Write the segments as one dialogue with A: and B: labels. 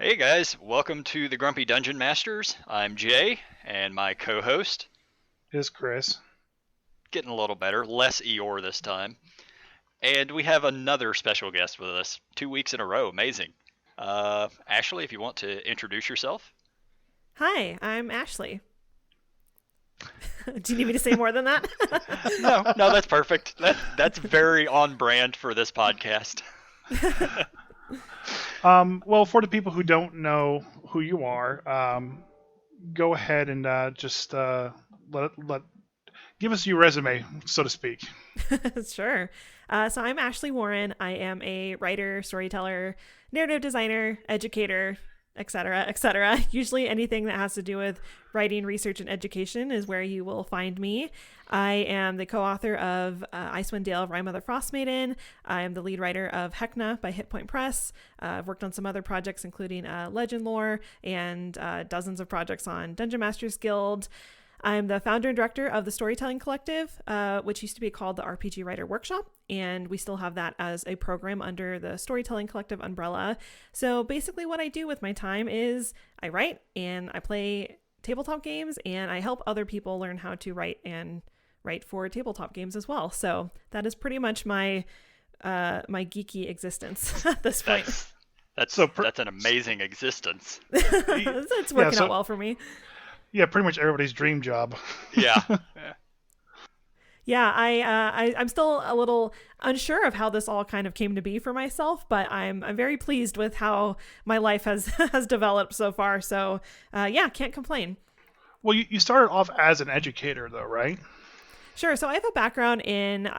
A: Hey guys, welcome to the Grumpy Dungeon Masters. I'm Jay, and my co-host,
B: Is Chris.
A: getting a little better, less Eeyore this time. And we have another special guest with us, 2 weeks in a row, amazing. Ashley, if you want to introduce yourself.
C: Hi, I'm Ashley. Do you need me to say more than that?
A: No, that's perfect. That's very on brand for this podcast.
B: Well, for the people who don't know who you are, go ahead and just let give us your resume, so to speak.
C: Sure. So I'm Ashley Warren. I am a writer, storyteller, narrative designer, educator, etc., etc. Usually anything that has to do with writing, research, and education is where you will find me. I am the co-author of Icewind Dale, Rime of the Frostmaiden. I am the lead writer of Heckna by Hit Point Press. I've worked on some other projects, including Legend Lore and dozens of projects on Dungeon Masters Guild. I'm the founder and director of the Storytelling Collective, which used to be called the RPG Writer Workshop, and we still have that as a program under the Storytelling Collective umbrella. So basically, what I do with my time is I write and I play tabletop games, and I help other people learn how to write and write for tabletop games as well. So that is pretty much my geeky existence at this point.
A: That's
B: So,
A: that's an amazing existence.
C: It's working
B: so
C: out well for me.
B: yeah, pretty much everybody's dream job.
A: Yeah.
C: Yeah, I'm still a little unsure of how this all kind of came to be for myself, but I'm very pleased with how my life has has developed so far. So yeah, can't complain.
B: Well, you started off as an educator, though, right?
C: Sure. So I have a background in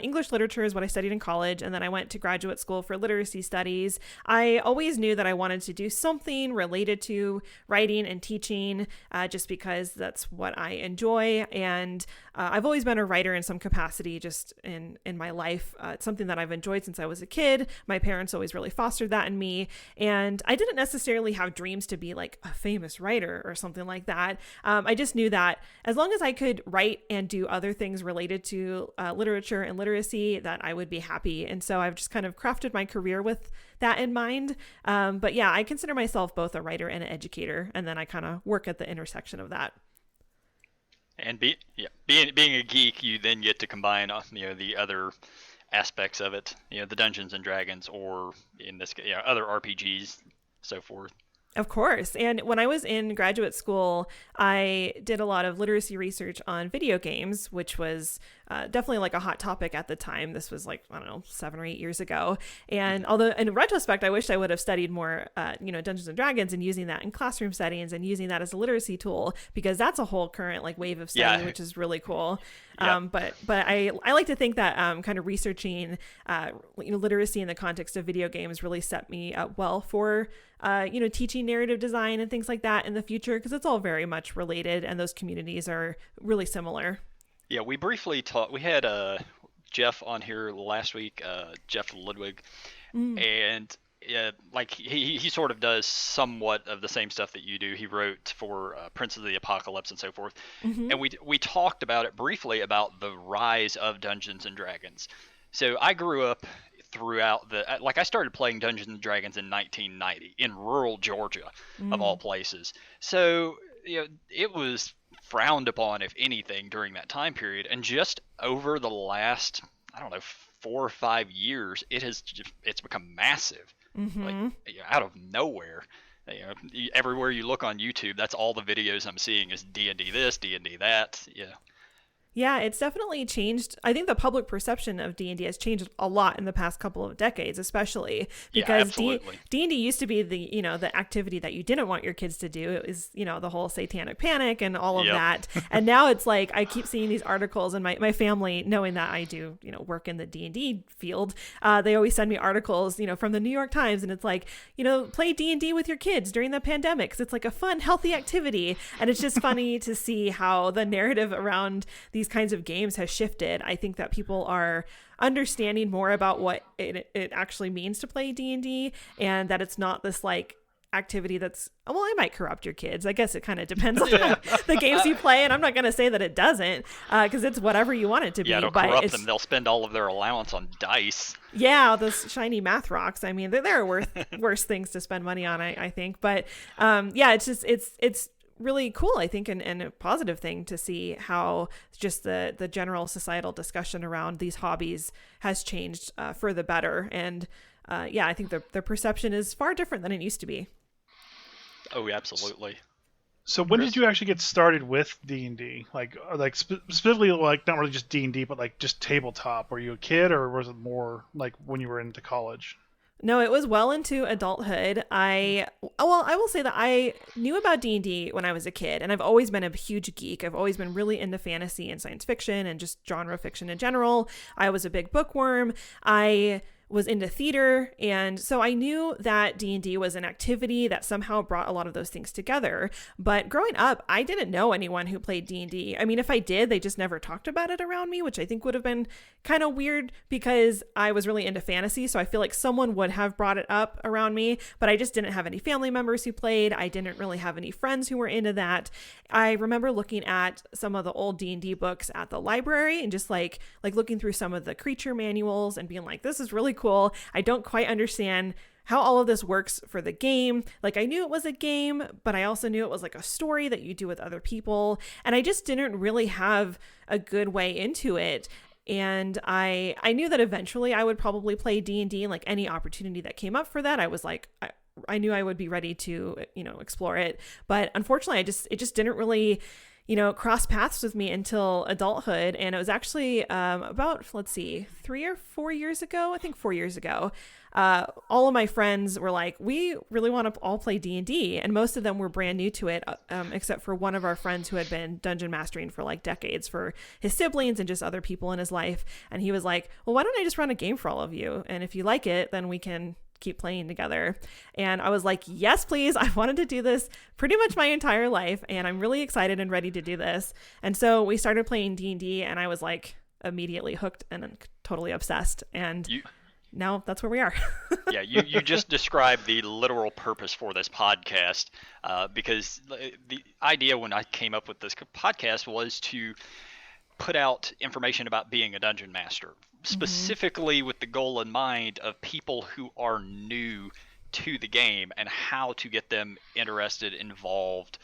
C: English literature is what I studied in college, and then I went to graduate school for literacy studies. I always knew that I wanted to do something related to writing and teaching, just because that's what I enjoy. And I've always been a writer in some capacity, just in my life. It's something that I've enjoyed since I was a kid. My parents always really fostered that in me, and I didn't necessarily have dreams to be like a famous writer or something like that. I just knew that as long as I could write and do other things related to literature and literacy, that I would be happy. And so I've just kind of crafted my career with that in mind. But yeah, I consider myself both a writer and an educator, and then I kind of work at the intersection of that.
A: And being a geek, you then get to combine the other aspects of it, the Dungeons and Dragons, or in this case, other RPGs, so forth.
C: Of course. And when I was in graduate school, I did a lot of literacy research on video games, which was definitely like a hot topic at the time. This was like, I don't know, 7 or 8 years ago. And although in retrospect, I wish I would have studied more, Dungeons and Dragons and using that in classroom settings and using that as a literacy tool, because that's a whole current like wave of study,
A: Yeah.
C: which is really cool.
A: Yep.
C: But I like to think that kind of researching literacy in the context of video games really set me up well for teaching narrative design and things like that in the future, because it's all very much related and those communities are really similar.
A: Yeah, we briefly talked. We had Jeff on here last week, Jeff Ludwig,
C: Mm.
A: and like he sort of does somewhat of the same stuff that you do. He wrote for Prince of the Apocalypse and so forth,
C: Hmm.
A: and we talked about it briefly about the rise of Dungeons and Dragons. So I grew up throughout like I started playing Dungeons and Dragons in 1990 in rural Georgia, of all
C: Mm.
A: places. So it was frowned upon, if anything, during that time period. And just over the last, I don't know, 4 or 5 years, it's become massive, like
C: Hmm.
A: out of nowhere. Everywhere you look on YouTube, that's all the videos I'm seeing is D&D this, D&D that. Yeah,
C: Yeah, it's definitely changed. I think the public perception of D&D has changed a lot in the past couple of decades, especially
A: yeah,
C: because
A: absolutely.
C: D&D used to be the activity that you didn't want your kids to do. It was, the whole satanic panic and all of
A: Yep.
C: that. And now it's like I keep seeing these articles, and my family, knowing that I do, work in the D&D field, they always send me articles, from the New York Times, and it's like, play D&D with your kids during the pandemic, because it's like a fun, healthy activity. And it's just funny to see how the narrative around these kinds of games has shifted. I think that people are understanding more about what it actually means to play D&D, and that it's not this like activity that's, well, it might corrupt your kids. I guess it kind of depends on the games you play, and I'm not going to say that it doesn't, because it's whatever you want it to be.
A: Yeah, it'll
C: but
A: corrupt them. They'll spend all of their allowance on dice.
C: Yeah, those shiny math rocks. I mean, they're worth worse things to spend money on, I think. But yeah, it's just it's really cool, I think, and a positive thing to see how just the general societal discussion around these hobbies has changed for the better. And yeah, I think the perception is far different than it used to be.
A: Oh, absolutely.
B: So when did you actually get started with D&D? Like specifically, like not really just D&D, but like just tabletop. Were you a kid, or was it more like when you were into college?
C: No, it was well into adulthood. I will say that I knew about D&D when I was a kid, and I've always been a huge geek. I've always been really into fantasy and science fiction and just genre fiction in general. I was a big bookworm. I was into theater, and so I knew that D&D was an activity that somehow brought a lot of those things together. But growing up, I didn't know anyone who played D&D. I mean, if I did, they just never talked about it around me, which I think would have been kind of weird because I was really into fantasy, so I feel like someone would have brought it up around me, but I just didn't have any family members who played. I didn't really have any friends who were into that. I remember looking at some of the old D&D books at the library and just like looking through some of the creature manuals and being like, this is really cool. I don't quite understand how all of this works for the game. Like, I knew it was a game, but I also knew it was like a story that you do with other people. And I just didn't really have a good way into it. And I knew that eventually I would probably play D&D, and like any opportunity that came up for that, I was like, I knew I would be ready to, explore it. But unfortunately, it just didn't really, cross paths with me until adulthood. And it was actually about, 3 or 4 years ago, I think 4 years ago, all of my friends were like, we really want to all play D&D. And most of them were brand new to it, except for one of our friends who had been dungeon mastering for like decades for his siblings and just other people in his life. And he was like, well, why don't I just run a game for all of you? And if you like it, then we can keep playing together. And I was like, yes, please. I wanted to do this pretty much my entire life, and I'm really excited and ready to do this. And so we started playing D&D, and I was like immediately hooked and totally obsessed. And now that's where we are.
A: Yeah, you just described the literal purpose for this podcast, because the idea when I came up with this podcast was to put out information about being a dungeon master, specifically with the goal in mind of people who are new to the game and how to get them interested, involved,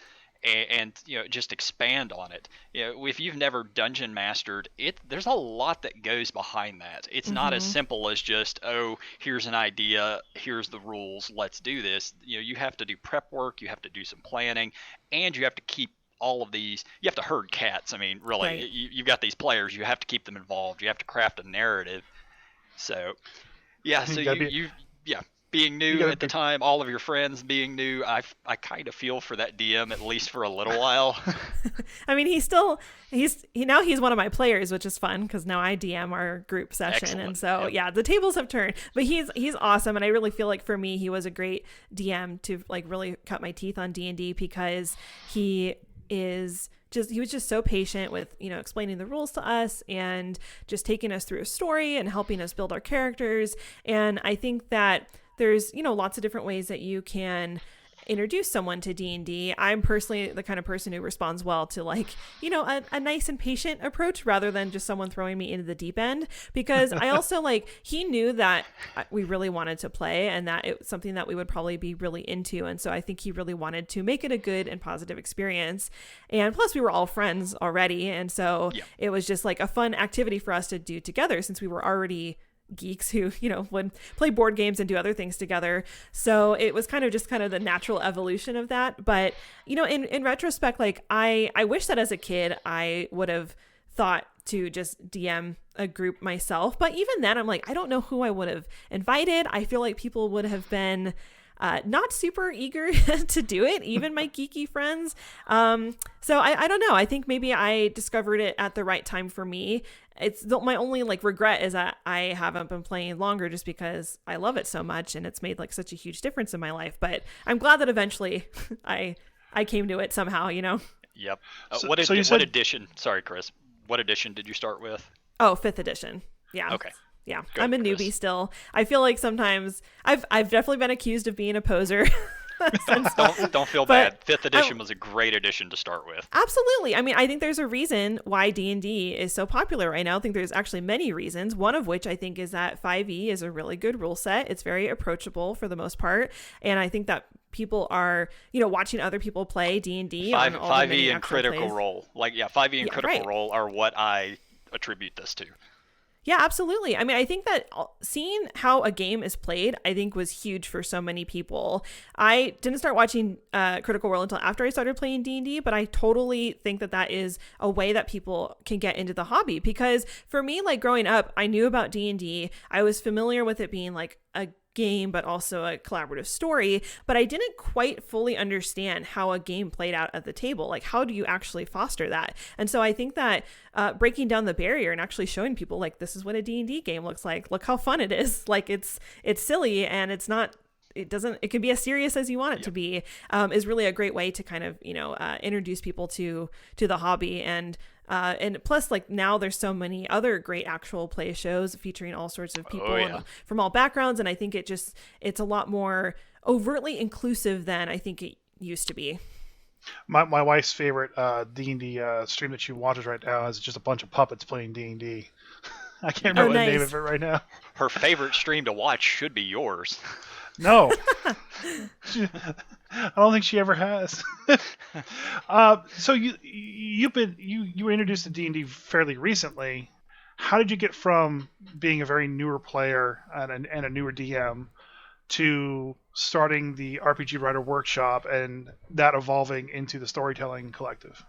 A: and just expand on it. If you've never dungeon mastered it, there's a lot that goes behind that. It's not as simple as just, oh, here's an idea, here's the rules, let's do this. You have to do prep work, you have to do some planning, and you have to keep all of these, you have to herd cats. I mean, really, right. You've got these players, you have to keep them involved, you have to craft a narrative. So yeah, so being new at the time, all of your friends being new, I kind of feel for that DM, at least for a little while.
C: I mean, he's one of my players, which is fun because now I DM our group session. Excellent. And so yeah, the tables have turned, but he's awesome. And I really feel like for me, he was a great DM to like really cut my teeth on D&D, because he was just so patient with, explaining the rules to us and just taking us through a story and helping us build our characters. And I think that there's, lots of different ways that you can introduce someone to D&D. I'm personally the kind of person who responds well to like, a nice and patient approach rather than just someone throwing me into the deep end, because I also he knew that we really wanted to play and that it was something that we would probably be really into. And so I think he really wanted to make it a good and positive experience. And plus we were all friends already. And so it was just like a fun activity for us to do together, since we were already geeks who would play board games and do other things together. So it was kind of the natural evolution of that. But in retrospect, like I wish that as a kid I would have thought to just DM a group myself. But even then I'm like, I don't know who I would have invited. I feel like people would have been not super eager to do it, even my geeky friends. So I don't know. I think maybe I discovered it at the right time for me. It's my only regret is that I haven't been playing longer, just because I love it so much and it's made such a huge difference in my life. But I'm glad that eventually I came to it somehow,
A: Yep. What edition? Sorry, Chris. What edition did you start with?
C: Oh, 5th edition. Yeah.
A: Okay.
C: Yeah,
A: Good,
C: I'm a newbie still. I feel like sometimes I've definitely been accused of being a poser. since
A: Don't feel
C: but
A: bad. Fifth edition was a great edition to start with.
C: Absolutely. I mean, I think there's a reason why D&D is so popular right now. I think there's actually many reasons, one of which I think is that 5e is a really good rule set. It's very approachable for the most part, and I think that people are, watching other people play D&D on all the many
A: 5e and Critical
C: plays.
A: Role. 5e and Critical
C: right.
A: Role are what I attribute this to.
C: Yeah, absolutely. I mean, I think that seeing how a game is played, I think was huge for so many people. I didn't start watching Critical Role until after I started playing D&D, but I totally think that that is a way that people can get into the hobby. Because for me, like growing up, I knew about D&D. I was familiar with it being like a game, but also a collaborative story, but I didn't quite fully understand how a game played out at the table. Like, how do you actually foster that? And so I think that breaking down the barrier and actually showing people like, this is what a D&D game looks like. Look how fun it is. Like, it's silly, and it can be as serious as you want it to be, is really a great way to kind of, introduce people to the hobby. And plus, like, now there's so many other great actual play shows featuring all sorts of people from all backgrounds. And I think it's a lot more overtly inclusive than I think it used to be.
B: My wife's favorite D&D stream that she watches right now is just a bunch of puppets playing D&D. I can't remember the name of it right now.
A: Her favorite stream to watch should be yours.
B: No. I don't think she ever has. So you were introduced to D&D fairly recently. How did you get from being a very newer player and a newer DM to starting the RPG Writer Workshop and that evolving into the Storytelling Collective?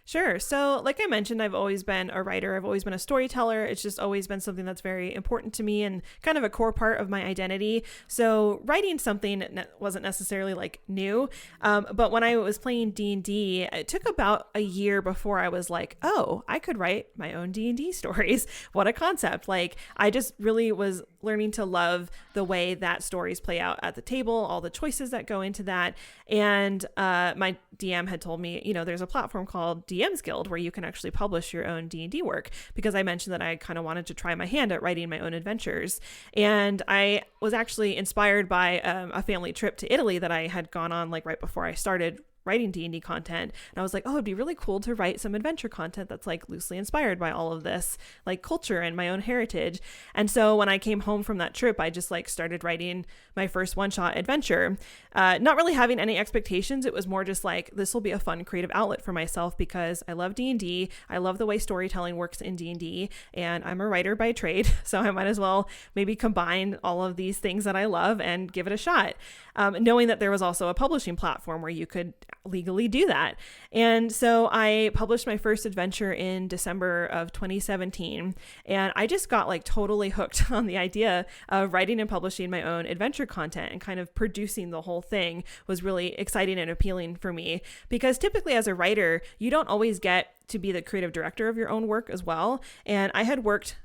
C: Sure. So like I mentioned, I've always been a writer. I've always been a storyteller. It's just always been something that's very important to me and kind of a core part of my identity. So writing something wasn't necessarily like new. But when I was playing D&D, it took about a year before I was like, oh, I could write my own D&D stories. What a concept. Like, I just really was learning to love the way that stories play out at the table, all the choices that go into that. And my DM had told me, there's a platform called DM's Guild where you can actually publish your own D&D work, because I mentioned that I kind of wanted to try my hand at writing my own adventures. And I was actually inspired by a family trip to Italy that I had gone on like right before I started writing D&D content. And I was like, oh, it'd be really cool to write some adventure content that's like loosely inspired by all of this like culture and my own heritage. And so when I came home from that trip, I just like started writing my first one-shot adventure, not really having any expectations. It was more just like, this will be a fun creative outlet for myself because I love D&D. I love the way storytelling works in D&D, and I'm a writer by trade. So I might as well maybe combine all of these things that I love and give it a shot. Knowing that there was also a publishing platform where you could legally do that. And so I published my first adventure in December of 2017. And I just got like totally hooked on the idea of writing and publishing my own adventure content, and kind of producing the whole thing was really exciting and appealing for me, because typically as a writer, you don't always get to be the creative director of your own work as well. And I had worked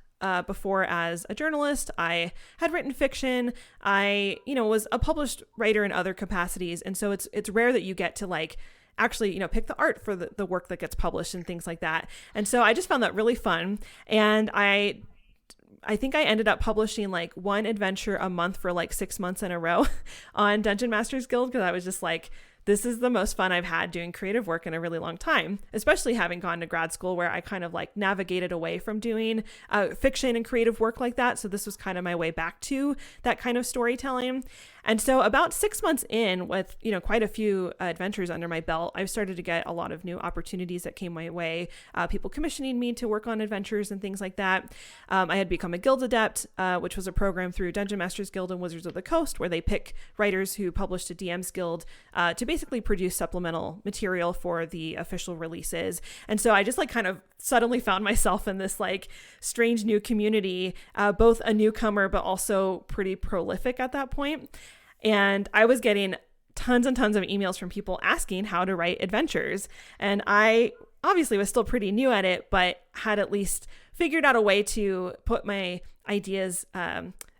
C: before as a journalist. I had written fiction. I, was a published writer in other capacities. And so it's rare that you get to like actually, pick the art for the work that gets published and things like that. And so I just found that really fun. And I think I ended up publishing like one adventure a month for like 6 months in a row on Dungeon Masters Guild, because I was just like, this is the most fun I've had doing creative work in a really long time, especially having gone to grad school where I kind of like navigated away from doing fiction and creative work like that. So this was kind of my way back to that kind of storytelling. And so about 6 months in, with, quite a few adventures under my belt, I started to get a lot of new opportunities that came my way. People commissioning me to work on adventures and things like that. I had become a Guild Adept, which was a program through Dungeon Masters Guild and Wizards of the Coast, where they pick writers who published a DM's Guild to basically produce supplemental material for the official releases. And so I just like kind of suddenly found myself in this like strange new community, both a newcomer, but also pretty prolific at that point. And I was getting tons and tons of emails from people asking how to write adventures. And I obviously was still pretty new at it, but had at least figured out a way to put my ideas,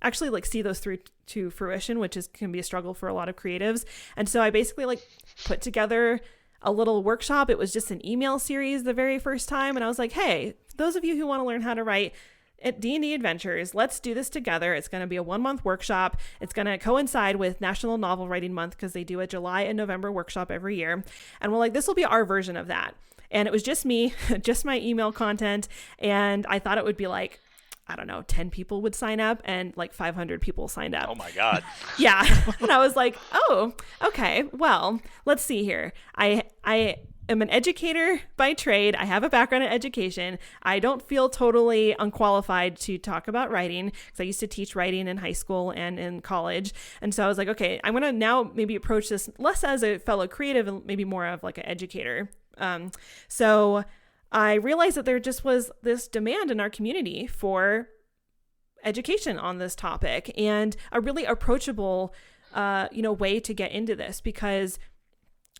C: actually like see those through to fruition, which can be a struggle for a lot of creatives. And so I basically like put together a little workshop. It was just an email series the very first time. And I was like, hey, those of you who want to learn how to write, at D&D Adventures, let's do this together. It's going to be a 1-month workshop. It's going to coincide with National Novel Writing Month because they do a July and November workshop every year. And we're like, this will be our version of that. And it was just me, just my email content. And I thought it would be like, I don't know, 10 people would sign up, and like 500 people signed up.
A: Oh my God.
C: Yeah. And I was like, oh, okay, well, let's see here. I am an educator by trade. I have a background in education. I don't feel totally unqualified to talk about writing because I used to teach writing in high school and in college. And so I was like, okay, I'm going to now maybe approach this less as a fellow creative and maybe more of like an educator. So I realized that there just was this demand in our community for education on this topic and a really approachable, way to get into this, because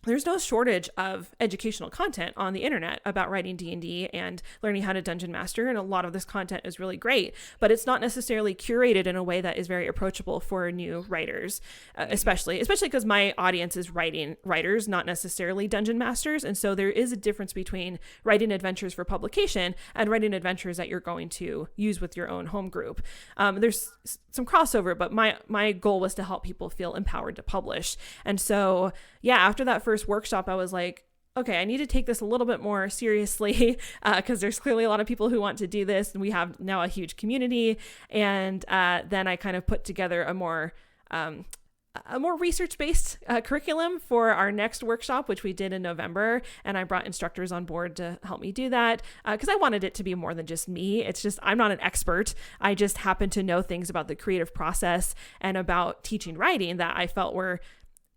C: there's no shortage of educational content on the internet about writing D&D and learning how to dungeon master, and a lot of this content is really great, but it's not necessarily curated in a way that is very approachable for new writers, especially because my audience is writers, not necessarily dungeon masters, and so there is a difference between writing adventures for publication and writing adventures that you're going to use with your own home group. There's some crossover, but my goal was to help people feel empowered to publish. And so, yeah, after that first workshop, I was like, okay, I need to take this a little bit more seriously because there's clearly a lot of people who want to do this, and we have now a huge community. And then I kind of put together a more research-based curriculum for our next workshop, which we did in November. And I brought instructors on board to help me do that because I wanted it to be more than just me. It's just, I'm not an expert. I just happen to know things about the creative process and about teaching writing that I felt were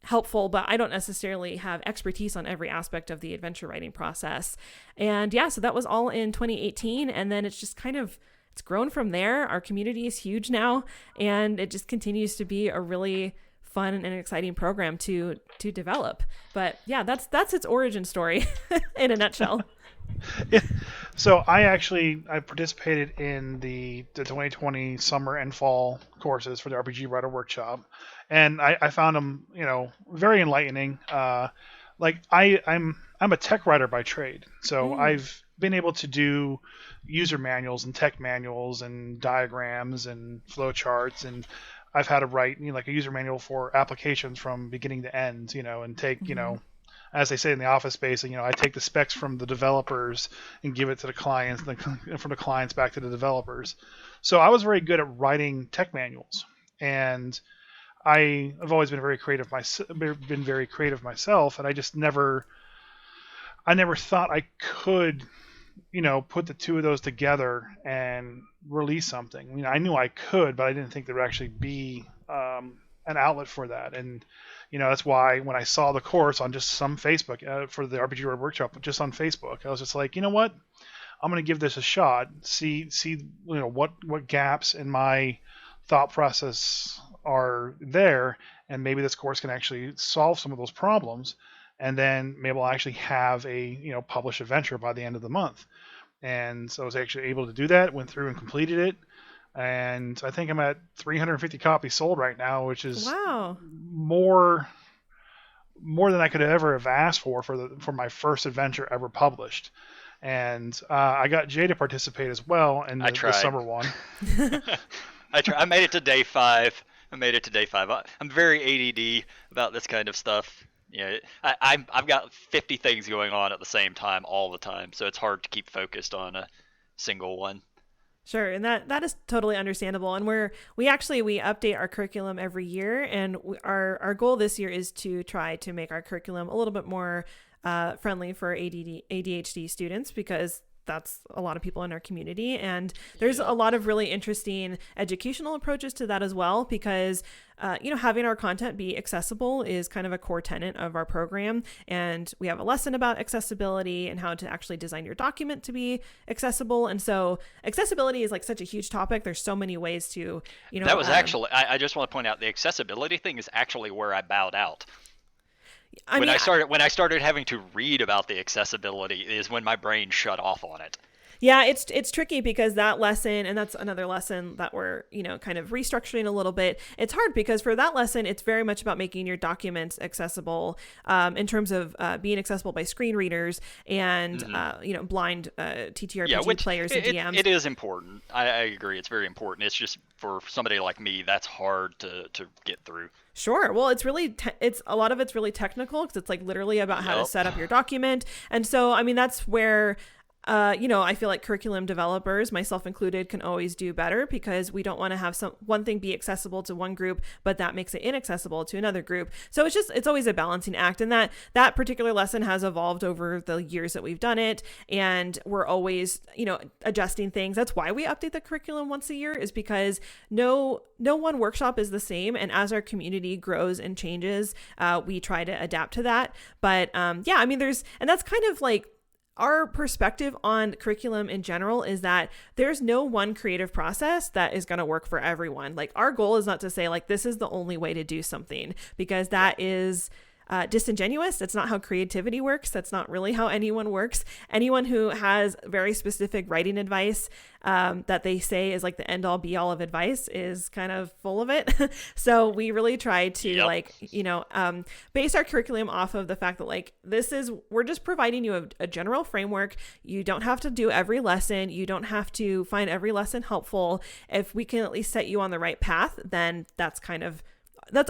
C: helpful, but I don't necessarily have expertise on every aspect of the adventure writing process. And yeah, so that was all in 2018. And then it's just it's grown from there. Our community is huge now, and it just continues to be a really fun and exciting program to develop. But yeah, that's its origin story in a nutshell.
B: Yeah. So I participated in the 2020 summer and fall courses for the RPG Writer Workshop, and I found them, very enlightening. I'm a tech writer by trade, so I've been able to do user manuals and tech manuals and diagrams and flow charts, and I've had to write like a user manual for applications from beginning to end, and take as they say in the office space, I take the specs from the developers and give it to the clients, and from the clients back to the developers. So I was very good at writing tech manuals, and I've always been very creative myself, and I just never thought I could, put the two of those together and release something. I knew I could, but I didn't think there would actually be an outlet for that. And that's why when I saw the course on just some Facebook for the RPG Word Workshop, just on Facebook, I was just like, you know what? I'm going to give this a shot. See, what gaps in my thought process are there, and maybe this course can actually solve some of those problems. And then maybe I'll actually have a published adventure by the end of the month. And so I was actually able to do that. Went through and completed it. And I think I'm at 350 copies sold right now, which is
C: wow,
B: more than I could ever have asked for my first adventure ever published. And I got Jay to participate as well in the summer one.
A: I made it to day 5. I'm very ADD about this kind of stuff. I've got 50 things going on at the same time all the time, so it's hard to keep focused on a single one.
C: Sure, and that is totally understandable. And we update our curriculum every year, and our goal this year is to try to make our curriculum a little bit more friendly for ADHD students, because that's a lot of people in our community. And there's a lot of really interesting educational approaches to that as well, because having our content be accessible is kind of a core tenet of our program. And we have a lesson about accessibility and how to actually design your document to be accessible. And so accessibility is like such a huge topic. There's so many ways to,
A: that was actually, I just want to point out, the accessibility thing is actually where I bowed out. When I started having to read about the accessibility is when my brain shut off on it.
C: Yeah, it's tricky because that lesson, and that's another lesson that we're, kind of restructuring a little bit. It's hard because for that lesson, it's very much about making your documents accessible, in terms of being accessible by screen readers and, blind TTRPG players and DMs.
A: It is important. I agree. It's very important. It's just for somebody like me, that's hard to get through.
C: Sure. Well, it's really, it's a lot of it's really technical because it's like literally about how to set up your document. And so, I mean, that's where, I feel like curriculum developers, myself included, can always do better because we don't want to have one thing be accessible to one group, but that makes it inaccessible to another group. So it's always a balancing act. And that particular lesson has evolved over the years that we've done it. And we're always, adjusting things. That's why we update the curriculum once a year, is because no one workshop is the same. And as our community grows and changes, we try to adapt to that. But and that's kind of like, our perspective on curriculum in general is that there's no one creative process that is going to work for everyone. Like, our goal is not to say like, this is the only way to do something, because that is disingenuous. That's not how creativity works. That's not really how anyone works. Anyone who has very specific writing advice that they say is like the end all be all of advice is kind of full of it. So we really try to base our curriculum off of the fact that like, we're just providing you a general framework. You don't have to do every lesson. You don't have to find every lesson helpful. If we can at least set you on the right path, then that's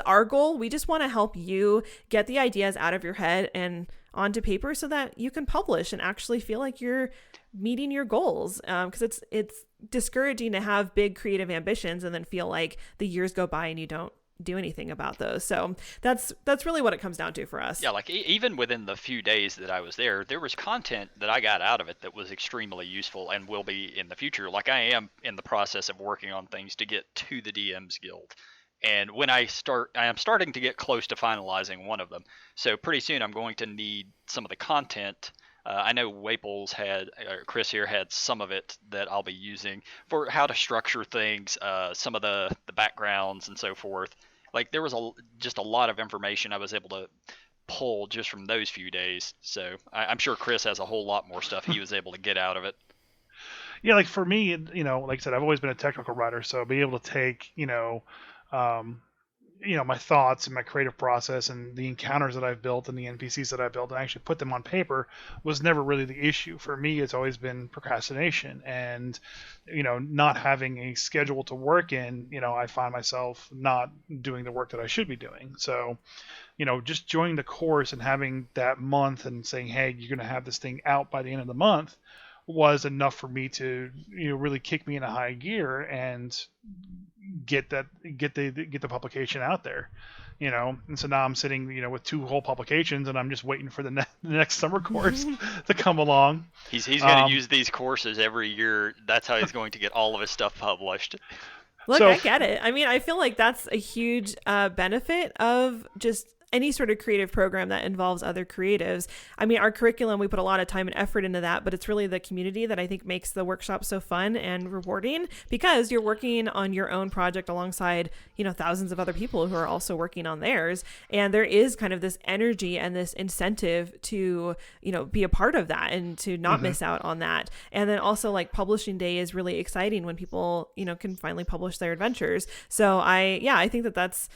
C: our goal. We just want to help you get the ideas out of your head and onto paper so that you can publish and actually feel like you're meeting your goals. Because it's discouraging to have big creative ambitions and then feel like the years go by and you don't do anything about those. So that's really what it comes down to for us.
A: Yeah, like even within the few days that I was there was content that I got out of it that was extremely useful and will be in the future. Like, I am in the process of working on things to get to the DM's Guild. And when I am starting to get close to finalizing one of them. So pretty soon I'm going to need some of the content. I know Chris here had some of it that I'll be using for how to structure things, some of the backgrounds and so forth. Like, there was just a lot of information I was able to pull just from those few days. So I'm sure Chris has a whole lot more stuff he was able to get out of it.
B: Yeah, like for me, like I said, I've always been a technical writer, so being able to take, my thoughts and my creative process and the encounters that I've built and the NPCs that I've built and actually put them on paper was never really the issue. For me, it's always been procrastination and, not having a schedule to work in. I find myself not doing the work that I should be doing. So, just joining the course and having that month and saying, hey, you're going to have this thing out by the end of the month was enough for me to, really kick me in a high gear and get the publication out there, and so now I'm sitting, with 2 whole publications, and I'm just waiting for the next summer course to come along.
A: He's going to use these courses every year. That's how he's going to get all of his stuff published.
C: Look, I get it. I mean, I feel like that's a huge benefit of just any sort of creative program that involves other creatives. I mean, our curriculum, we put a lot of time and effort into that, but it's really the community that I think makes the workshop so fun and rewarding, because you're working on your own project alongside, thousands of other people who are also working on theirs. And there is kind of this energy and this incentive to, be a part of that and to not miss out on that. And then also, like, publishing day is really exciting when people, can finally publish their adventures. So I think that's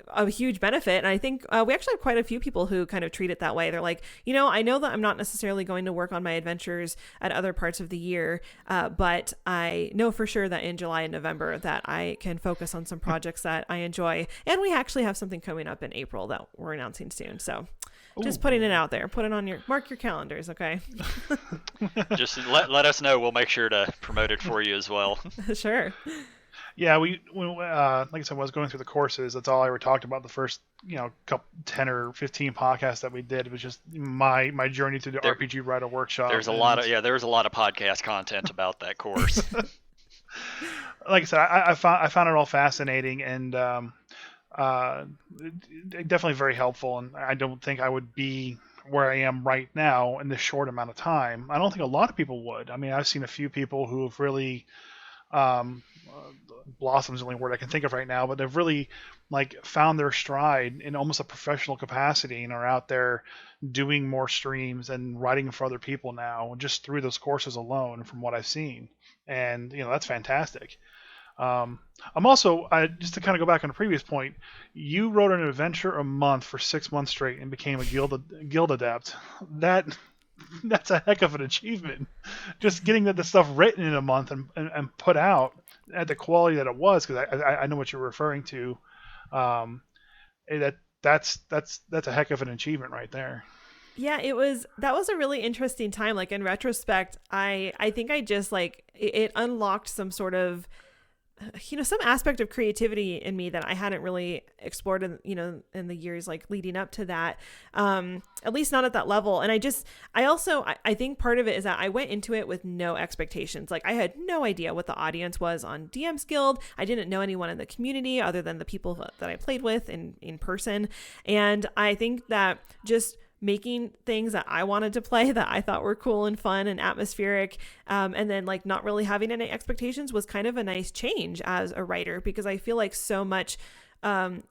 C: a huge benefit. And I think we actually have quite a few people who kind of treat it that way. They're like, I know that I'm not necessarily going to work on my adventures at other parts of the year, but I know for sure that in July and November that I can focus on some projects that I enjoy. And we actually have something coming up in April that we're announcing soon. So just putting it out there, mark your calendars. Okay.
A: Just let us know. We'll make sure to promote it for you as well.
C: Sure.
B: Yeah, like I said, when I was going through the courses, that's all I ever talked about. The first, couple 10 or 15 podcasts that we did, it was just my journey through the RPG Writer Workshop.
A: There was a lot of podcast content about that course.
B: Like I said, I found it all fascinating and definitely very helpful. And I don't think I would be where I am right now in this short amount of time. I don't think a lot of people would. I mean, I've seen a few people who have really blossom's the only word I can think of right now, but they've really like found their stride in almost a professional capacity and are out there doing more streams and writing for other people now, just through those courses alone, from what I've seen. And that's fantastic. I'm also, just to kind of go back on the previous point, you wrote an adventure a month for 6 months straight and became a guild adept. That's a heck of an achievement. Just getting the stuff written in a month and put out at the quality that it was, because I know what you're referring to. That's a heck of an achievement right there.
C: Yeah, that was a really interesting time. Like, in retrospect, I think I just like it unlocked some sort of some aspect of creativity in me that I hadn't really explored in the years like leading up to that, at least not at that level. And I think part of it is that I went into it with no expectations. Like, I had no idea what the audience was on DM's Guild. I didn't know anyone in the community other than the people that I played with in person. And I think that just making things that I wanted to play that I thought were cool and fun and atmospheric, and then like not really having any expectations was kind of a nice change as a writer, because I feel like so much of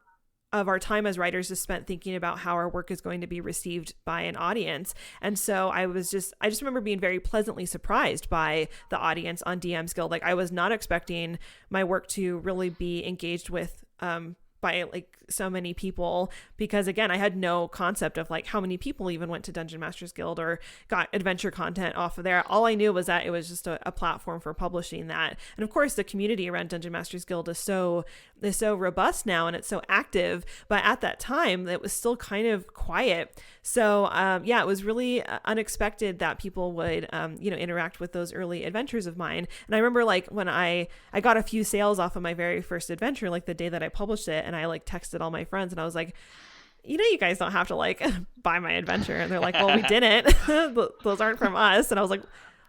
C: our time as writers is spent thinking about how our work is going to be received by an audience. And so I just remember being very pleasantly surprised by the audience on DM's Guild. Like, I was not expecting my work to really be engaged with by like so many people, because again, I had no concept of like how many people even went to Dungeon Masters Guild or got adventure content off of there. All I knew was that it was just a platform for publishing that. And of course, the community around Dungeon Masters Guild is so robust now, and it's so active. But at that time, it was still kind of quiet. So it was really unexpected that people would interact with those early adventures of mine. And I remember like when I got a few sales off of my very first adventure, like the day that I published it, and I like texted all my friends and I was like, you guys don't have to like buy my adventure. And they're like, well, we didn't. Those aren't from us. And I was like,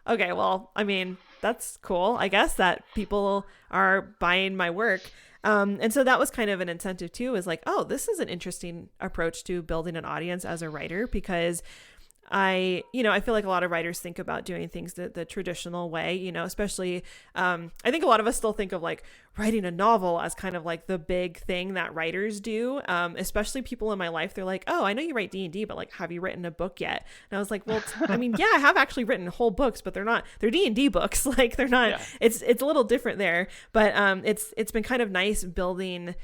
C: okay, well, I mean, that's cool. I guess that people are buying my work. And so that was kind of an incentive too, is like, oh, this is an interesting approach to building an audience as a writer, because I feel like a lot of writers think about doing things the traditional way, especially, I think a lot of us still think of like writing a novel as kind of like the big thing that writers do. Especially people in my life, they're like, oh, I know you write D&D, but like, have you written a book yet? And I was like, well, I mean, yeah, I have actually written whole books, but they're D&D books. Like, they're not, it's a little different there, but, it's been kind of nice building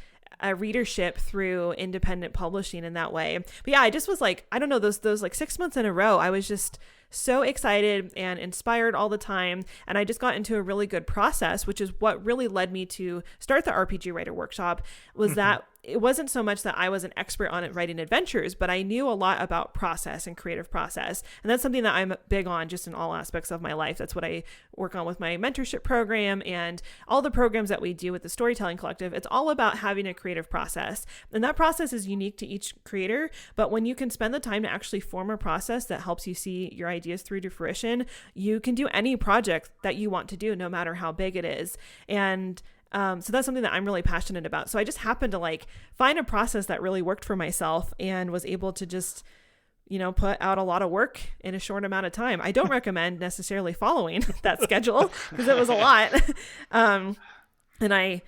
C: a readership through independent publishing in that way. But yeah, I just was like, I don't know, those like 6 months in a row, I was just so excited and inspired all the time. And I just got into a really good process, which is what really led me to start the RPG Writer Workshop, was that it wasn't so much that I was an expert on it writing adventures, but I knew a lot about process and creative process. And that's something that I'm big on just in all aspects of my life. That's what I work on with my mentorship program and all the programs that we do with the Storytelling Collective. It's all about having a creative process. And that process is unique to each creator. But when you can spend the time to actually form a process that helps you see your ideas through to fruition, you can do any project that you want to do, no matter how big it is. And so that's something that I'm really passionate about. So I just happened to like find a process that really worked for myself and was able to just, put out a lot of work in a short amount of time. I don't recommend necessarily following that schedule because it was a lot. And I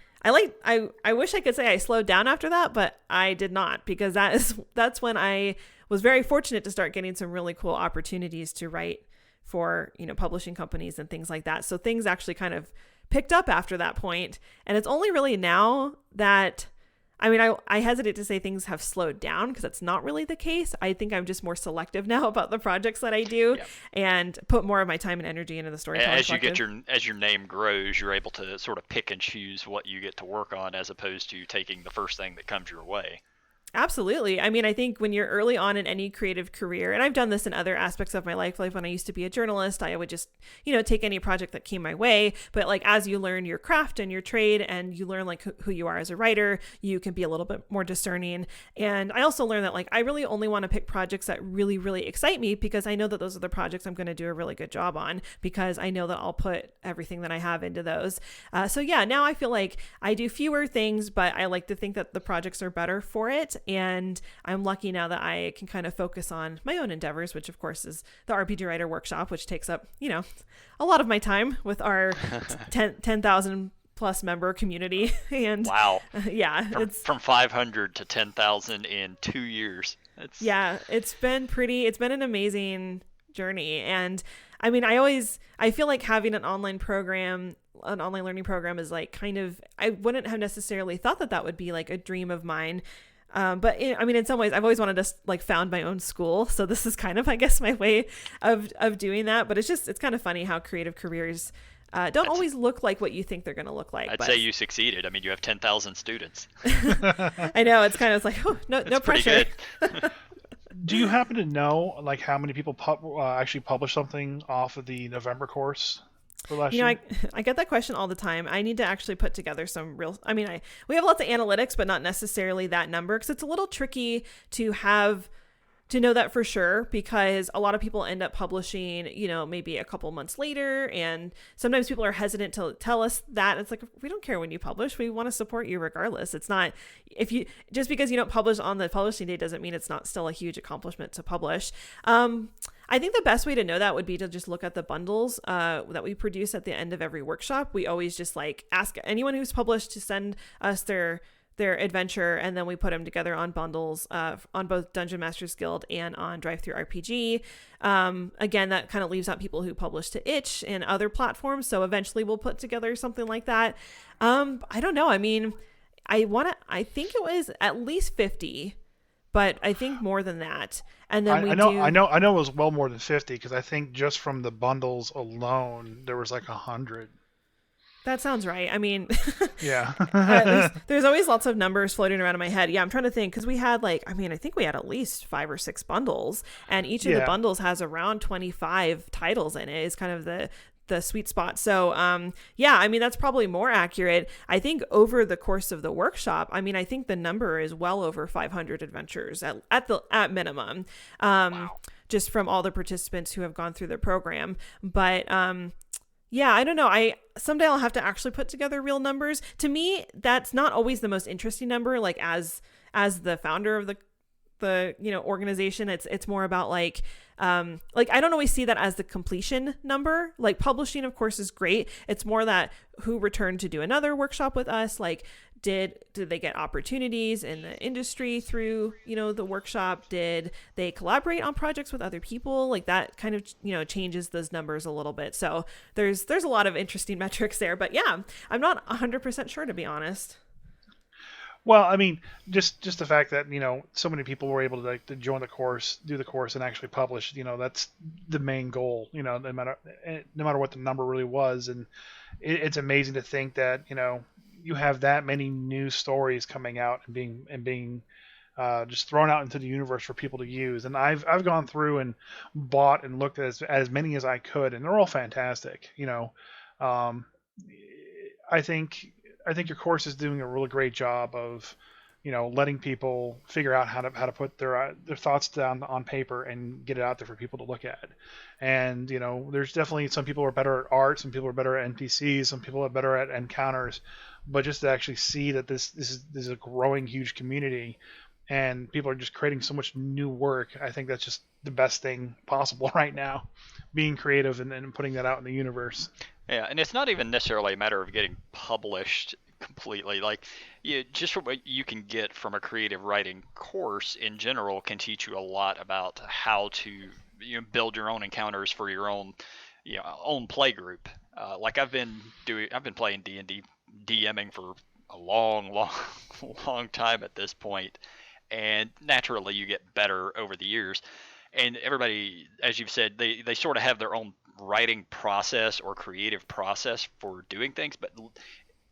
C: wish I could say I slowed down after that, but I did not, because that's when I was very fortunate to start getting some really cool opportunities to write for, publishing companies and things like that. So things actually kind of picked up after that point. And it's only really now that, I hesitate to say things have slowed down, because that's not really the case. I think I'm just more selective now about the projects that I do and put more of my time and energy into the storytelling.
A: As your name grows, you're able to sort of pick and choose what you get to work on, as opposed to taking the first thing that comes your way.
C: Absolutely. I think when you're early on in any creative career, and I've done this in other aspects of my life, like when I used to be a journalist, I would just, take any project that came my way. But like, as you learn your craft and your trade, and you learn like who you are as a writer, you can be a little bit more discerning. And I also learned that like, I really only want to pick projects that really, really excite me, because I know that those are the projects I'm going to do a really good job on, because I know that I'll put everything that I have into those. So yeah, now I feel like I do fewer things, but I like to think that the projects are better for it. And I'm lucky now that I can kind of focus on my own endeavors, which of course is the RPG Writer Workshop, which takes up, a lot of my time with our 10,000 plus member community. And
A: wow.
C: Yeah,
A: From 500 to 10,000 in 2 years.
C: Yeah, it's been an amazing journey. And I mean, I feel like having an online learning program is like I wouldn't have necessarily thought that would be like a dream of mine. But in some ways I've always wanted to like found my own school. So this is kind of, I guess, my way of doing that. But it's kind of funny how creative careers don't always look like what you think they're going to look like.
A: I'd say you succeeded. I mean, you have 10,000 students.
C: I know, it's kind of like, oh, no pressure.
B: Do you happen to know like how many people actually publish something off of the November course for last year?
C: I get that question all the time. I need to actually put together some we have lots of analytics, but not necessarily that number, because it's a little tricky to know that for sure, because a lot of people end up publishing, maybe a couple months later. And sometimes people are hesitant to tell us that. It's like, we don't care when you publish. We want to support you regardless. It's not, just because you don't publish on the publishing day doesn't mean it's not still a huge accomplishment to publish. I think the best way to know that would be to just look at the bundles that we produce at the end of every workshop. We always just like ask anyone who's published to send us their adventure, and then we put them together on bundles on both Dungeon Masters Guild and on Drive-Thru RPG. Again, that kind of leaves out people who publish to itch and other platforms, so eventually we'll put together something like that. I don't know. I mean, I think it was at least 50, but I think more than that. And then I
B: know it was well more than 50, because I think just from the bundles alone there was like 100.
C: That sounds right. I mean,
B: yeah.
C: There's always lots of numbers floating around in my head. Yeah, I'm trying to think, because we had I think we had at least 5 or 6 bundles, and each of the bundles has around 25 titles in it. Is kind of the sweet spot. So, yeah, I mean, that's probably more accurate. I think over the course of the workshop, I think the number is well over 500 adventures at minimum.
A: Wow.
C: Just from all the participants who have gone through the program. But, yeah, I don't know. Someday I'll have to actually put together real numbers. To me, that's not always the most interesting number. Like as the founder of the organization, it's more about I don't always see that as the completion number. Like publishing, of course, is great. It's more that who returned to do another workshop with us. Like did they get opportunities in the industry through the workshop? Did they collaborate on projects with other people? Like that kind of changes those numbers a little bit. So there's a lot of interesting metrics there. But yeah, I'm not 100% sure, to be honest.
B: Well, I mean, just the fact that so many people were able to join the course, do the course, and actually publish. That's the main goal. No matter what the number really was, and it's amazing to think that you have that many new stories coming out and being just thrown out into the universe for people to use. And I've gone through and bought and looked at as many as I could, and they're all fantastic. I think your course is doing a really great job of letting people figure out how to put their thoughts down on paper and get it out there for people to look at. And there's definitely some people are better at art, some people are better at NPCs, some people are better at encounters. But just to actually see that this is a growing huge community, and people are just creating so much new work, I think that's just the best thing possible right now, being creative and putting that out in the universe.
A: Yeah, and it's not even necessarily a matter of getting published completely. Just what you can get from a creative writing course in general can teach you a lot about how to build your own encounters for your own own play group. I've been playing D&D, DMing for a long time at this point, and naturally you get better over the years. And everybody, as you've said, they sort of have their own writing process or creative process for doing things, but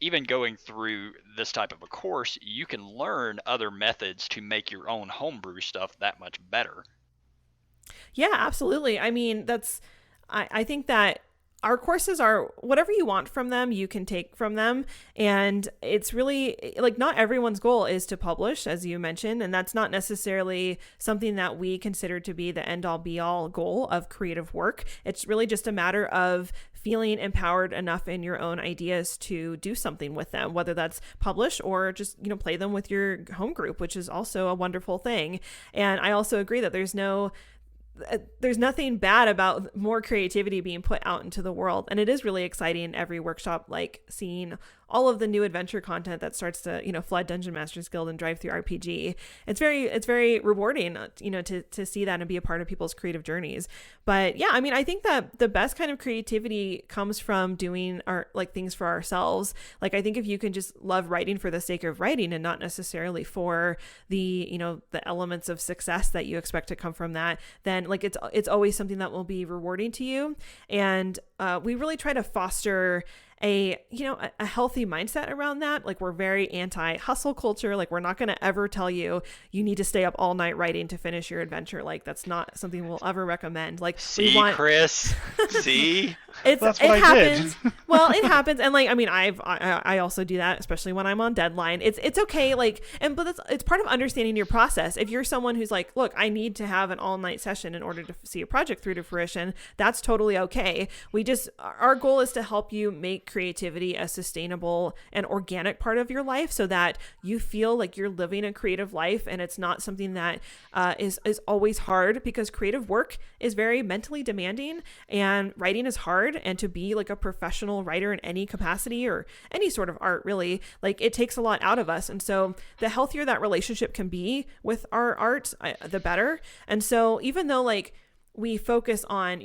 A: even going through this type of a course, you can learn other methods to make your own homebrew stuff that much better.
C: Yeah, absolutely. I mean, I think that our courses are whatever you want from them, you can take from them. And it's really not everyone's goal is to publish, as you mentioned. And that's not necessarily something that we consider to be the end all be all goal of creative work. It's really just a matter of feeling empowered enough in your own ideas to do something with them, whether that's publish or just, play them with your home group, which is also a wonderful thing. And I also agree that there's no there's nothing bad about more creativity being put out into the world. And it is really exciting every workshop, like seeing all of the new adventure content that starts to, flood Dungeon Masters Guild and Drive Through RPG. It's very rewarding, to see that and be a part of people's creative journeys. But yeah, I mean, I think that the best kind of creativity comes from doing things for ourselves. Like, I think if you can just love writing for the sake of writing and not necessarily for the elements of success that you expect to come from that, then like it's always something that will be rewarding to you. And we really try to foster a healthy mindset around that. Like, we're very anti-hustle culture. Like, we're not going to ever tell you need to stay up all night writing to finish your adventure. Like, that's not something we'll ever recommend. Like,
A: Chris, see,
B: it
C: happens. Well, it happens, and like, I mean, I also do that, especially when I'm on deadline. It's okay, like, but it's part of understanding your process. If you're someone who's like, look, I need to have an all night session in order to see a project through to fruition, that's totally okay. Our goal is to help you make creativity a sustainable and organic part of your life, so that you feel like you're living a creative life, and it's not something that is always hard, because creative work is very mentally demanding, and writing is hard. And to be like a professional writer in any capacity, or any sort of art, really, like, it takes a lot out of us. And so the healthier that relationship can be with our art, the better. And so even though like we focus on,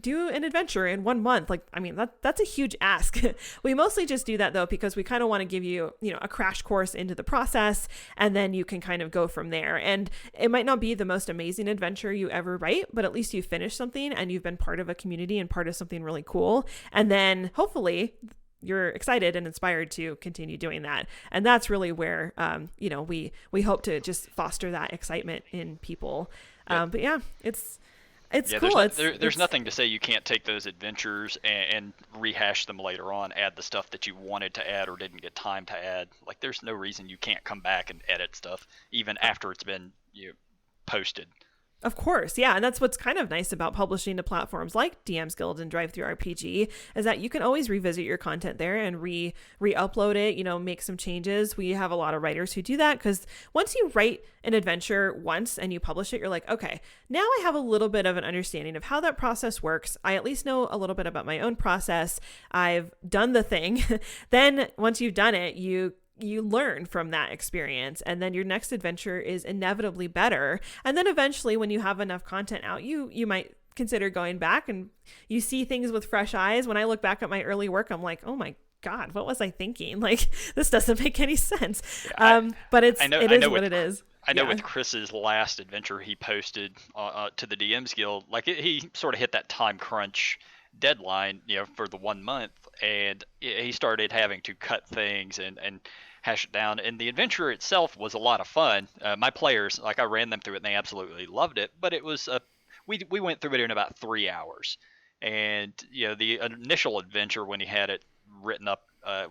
C: do an adventure in 1 month. Like, I mean, that's a huge ask. We mostly just do that though, because we kind of want to give you, a crash course into the process, and then you can kind of go from there. And it might not be the most amazing adventure you ever write, but at least you finished something and you've been part of a community and part of something really cool. And then hopefully you're excited and inspired to continue doing that. And that's really where, we hope to just foster that excitement in people. But yeah, it's cool.
A: There's nothing to say you can't take those adventures and rehash them later on, add the stuff that you wanted to add or didn't get time to add. Like, there's no reason you can't come back and edit stuff even after it's been posted.
C: Of course, yeah, and that's what's kind of nice about publishing to platforms like DM's Guild and Drive Through RPG, is that you can always revisit your content there and re-upload it, make some changes. We have a lot of writers who do that, because once you write an adventure once and you publish it, you're like, okay, now I have a little bit of an understanding of how that process works. I at least know a little bit about my own process. I've done the thing. Then once you've done it, you learn from that experience, and then your next adventure is inevitably better. And then eventually, when you have enough content out, you might consider going back, and you see things with fresh eyes. When I look back at my early work, I'm like, oh my God, what was I thinking? Like, this doesn't make any sense. But it is what it is.
A: I know with Chris's last adventure he posted to the DM's Guild, like he sort of hit that time crunch deadline, for the 1 month, and he started having to cut things and hash it down. And the adventure itself was a lot of fun. My players, like, I ran them through it and they absolutely loved it, but it was we went through it in about 3 hours. And the initial adventure, when he had it written up,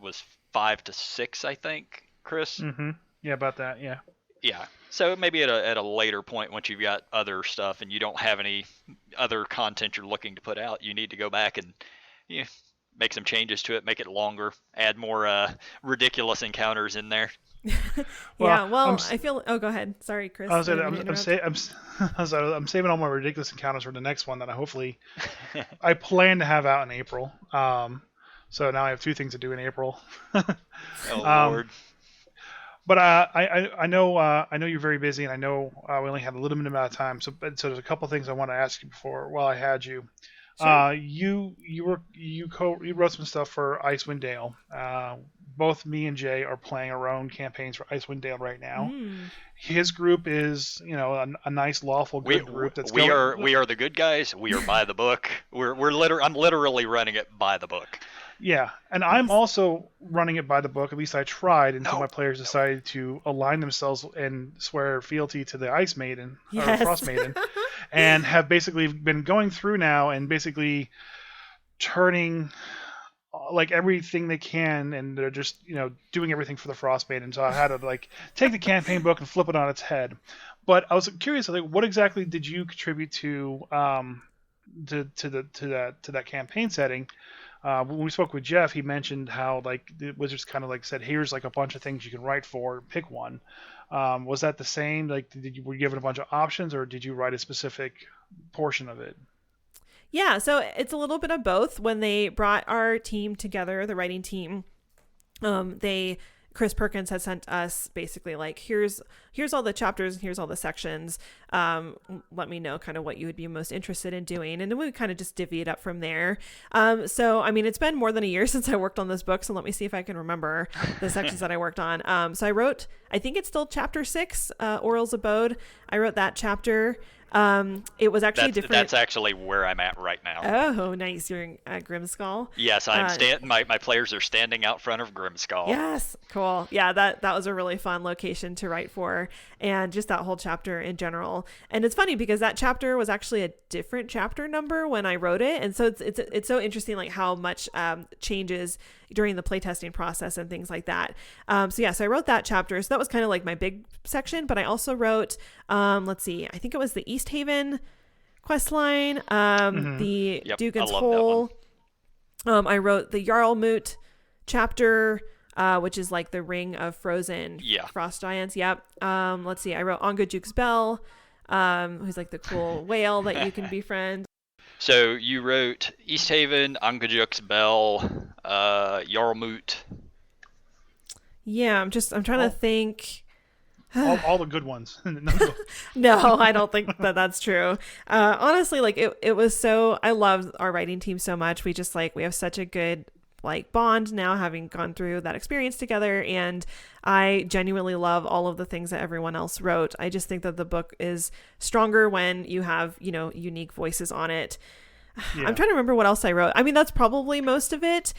A: was 5 to 6, I think, Chris.
B: Mm-hmm. Yeah, about that.
A: Yeah. So maybe at a later point, once you've got other stuff and you don't have any other content you're looking to put out, you need to go back and make some changes to it, make it longer, add more ridiculous encounters in there.
C: I feel. Oh, go ahead. Sorry, Chris.
B: I'm saving all my ridiculous encounters for the next one that I plan to have out in April. So now I have 2 things to do in April.
A: Oh Lord.
B: But I know you're very busy, and I know we only have a limited amount of time. So there's a couple things I want to ask you while I had you. Sure. You wrote some stuff for Icewind Dale. Both me and Jay are playing our own campaigns for Icewind Dale right now. His group is, a nice, lawful, good group.
A: We are the good guys. We are by the book. I'm literally running it by the book.
B: Yeah, and I'm also running it by the book. At least I tried until my players decided to align themselves and swear fealty to the Icewind Maiden, or Frostmaiden, and have basically been going through now and basically turning like everything they can, and they're just doing everything for the Frostmaiden. So I had to take the campaign book and flip it on its head. But I was curious, what exactly did you contribute to that campaign setting? When we spoke with Jeff, he mentioned how the Wizards kind of said, here's a bunch of things you can write for, pick one. Was that the same? Like, were you given a bunch of options, or did you write a specific portion of it?
C: Yeah, so it's a little bit of both. When they brought our team together, the writing team, they Chris Perkins had sent us basically like, here's all the chapters and here's all the sections. Let me know kind of what you would be most interested in doing, and then we kind of just divvy it up from there. So I mean, it's been more than a year since I worked on this book, so let me see if I can remember the sections that I worked on. So I wrote, I think it's still chapter 6, Oral's Abode. I wrote that chapter. It was actually different.
A: That's actually where I'm at right now.
C: Oh, nice. You're in Grimskull.
A: Yes, I'm my players are standing out front of Grimskull.
C: Yes, cool. Yeah, that was a really fun location to write for, and just that whole chapter in general. And it's funny because that chapter was actually a different chapter number when I wrote it, and so it's so interesting like how much changes during the playtesting process and things like that. So I wrote that chapter. So that was kind of like my big section, but I also wrote, let's see, I think it was the East Haven quest line, the Dugan's Hole. I wrote the Jarlmoot chapter, which is like the Ring of Frozen Frost Giants. Yep. Let's see, I wrote Ongajuk's Bell, who's like the cool whale that you can befriend.
A: So you wrote East Haven, Ongajuk's Bell, Jarlmoot.
C: Yeah, I'm trying to think.
B: all the good ones.
C: No, I don't think that's true. Honestly, like it was so, I loved our writing team so much. We just we have such a good like bond now, having gone through that experience together, and I genuinely love all of the things that everyone else wrote. I just think that the book is stronger when you have, unique voices on it. Yeah. I'm trying to remember what else I wrote. I mean, that's probably most of it.